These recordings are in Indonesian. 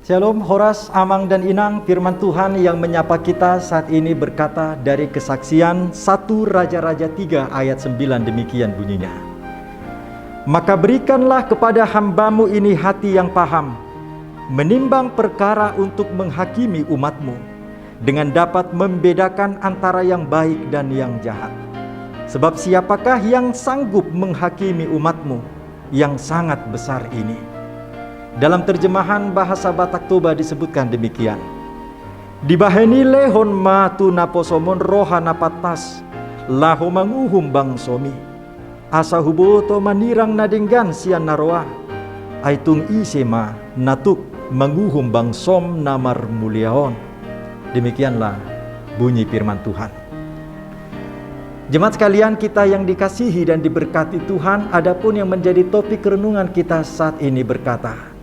Shalom, Horas, Amang, dan Inang. Firman Tuhan yang menyapa kita saat ini berkata dari kesaksian 1 Raja-Raja 3 ayat 9, demikian bunyinya. Maka berikanlah kepada hambamu ini hati yang paham, menimbang perkara untuk menghakimi umatmu, dengan dapat membedakan antara yang baik dan yang jahat. Sebab siapakah yang sanggup menghakimi umatmu yang sangat besar ini? Dalam terjemahan bahasa Batak Toba disebutkan demikian. Dibaheni lehon matu naposomon roha napatas laho manguhum bang somi asa huboto manirang nadenggan sian naroa aitung isema natuk manguhum bang som namar muliaon. Demikianlah bunyi firman Tuhan. Jemaat sekalian, kita yang dikasihi dan diberkati Tuhan, adapun yang menjadi topik renungan kita saat ini berkata,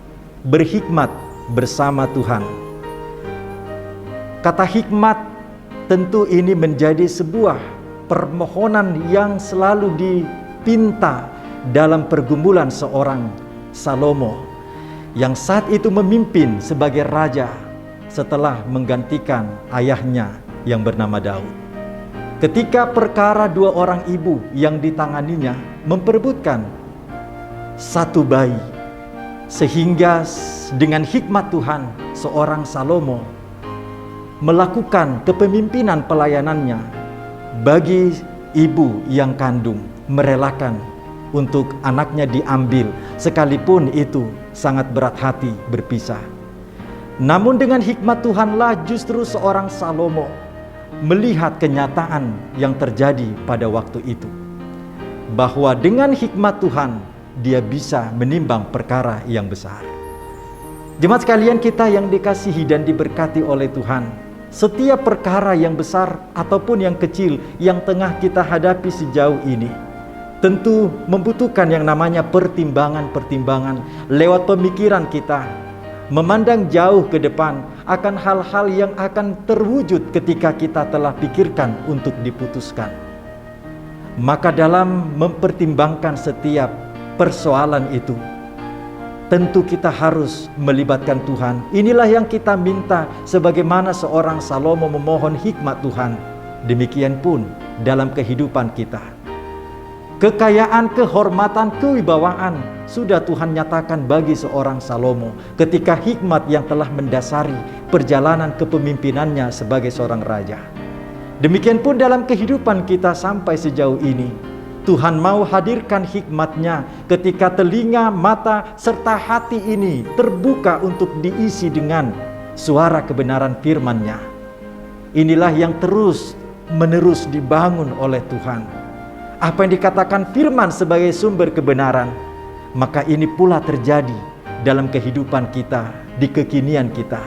berhikmat bersama Tuhan. Kata hikmat tentu ini menjadi sebuah permohonan yang selalu dipinta dalam pergumulan seorang Salomo yang saat itu memimpin sebagai raja setelah menggantikan ayahnya yang bernama Daud. Ketika perkara dua orang ibu yang ditanganinya memperebutkan satu bayi, sehingga dengan hikmat Tuhan seorang Salomo melakukan kepemimpinan pelayanannya bagi ibu yang kandung, merelakan untuk anaknya diambil sekalipun itu sangat berat hati berpisah. Namun dengan hikmat Tuhanlah justru seorang Salomo melihat kenyataan yang terjadi pada waktu itu, bahwa dengan hikmat Tuhan dia bisa menimbang perkara yang besar. Jemaat sekalian, kita yang dikasihi dan diberkati oleh Tuhan, setiap perkara yang besar ataupun yang kecil yang tengah kita hadapi sejauh ini tentu membutuhkan yang namanya pertimbangan-pertimbangan lewat pemikiran kita, memandang jauh ke depan akan hal-hal yang akan terwujud ketika kita telah pikirkan untuk diputuskan. Maka dalam mempertimbangkan setiap persoalan itu, tentu kita harus melibatkan Tuhan. Inilah yang kita minta sebagaimana seorang Salomo memohon hikmat Tuhan. Demikian pun dalam kehidupan kita. Kekayaan, kehormatan, kewibawaan sudah Tuhan nyatakan bagi seorang Salomo ketika hikmat yang telah mendasari perjalanan kepemimpinannya sebagai seorang raja. Demikian pun dalam kehidupan kita sampai sejauh ini, Tuhan mau hadirkan hikmat-Nya ketika telinga, mata, serta hati ini terbuka untuk diisi dengan suara kebenaran firman-Nya. Inilah yang terus-menerus dibangun oleh Tuhan. Apa yang dikatakan firman sebagai sumber kebenaran, maka ini pula terjadi dalam kehidupan kita, di kekinian kita.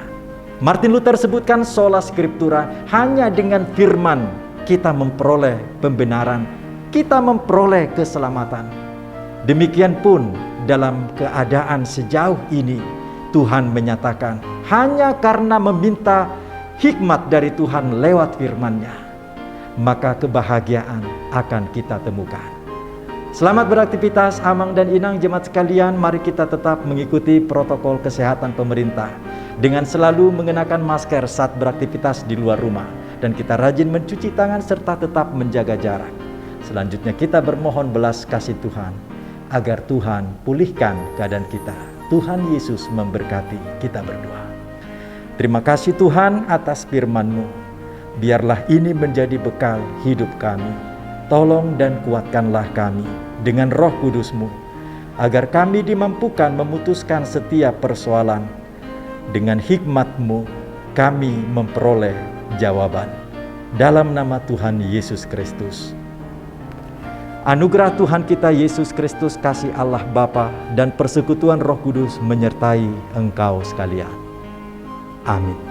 Martin Luther sebutkan sola scriptura, hanya dengan firman kita memperoleh pembenaran, kita memperoleh keselamatan. Demikian pun dalam keadaan sejauh ini, Tuhan menyatakan hanya karena meminta hikmat dari Tuhan lewat firman-Nya, maka kebahagiaan akan kita temukan. Selamat beraktivitas Amang dan Inang. Jemaat sekalian, mari kita tetap mengikuti protokol kesehatan pemerintah dengan selalu mengenakan masker saat beraktivitas di luar rumah, dan kita rajin mencuci tangan serta tetap menjaga jarak. Selanjutnya kita bermohon belas kasih Tuhan agar Tuhan pulihkan keadaan kita. Tuhan Yesus memberkati. Kita berdoa. Terima kasih Tuhan atas firman-Mu. Biarlah ini menjadi bekal hidup kami. Tolong dan kuatkanlah kami dengan Roh Kudus-Mu, agar kami dimampukan memutuskan setiap persoalan. Dengan hikmat-Mu kami memperoleh jawaban. Dalam nama Tuhan Yesus Kristus. Anugerah Tuhan kita Yesus Kristus, kasih Allah Bapa, dan persekutuan Roh Kudus menyertai engkau sekalian. Amin.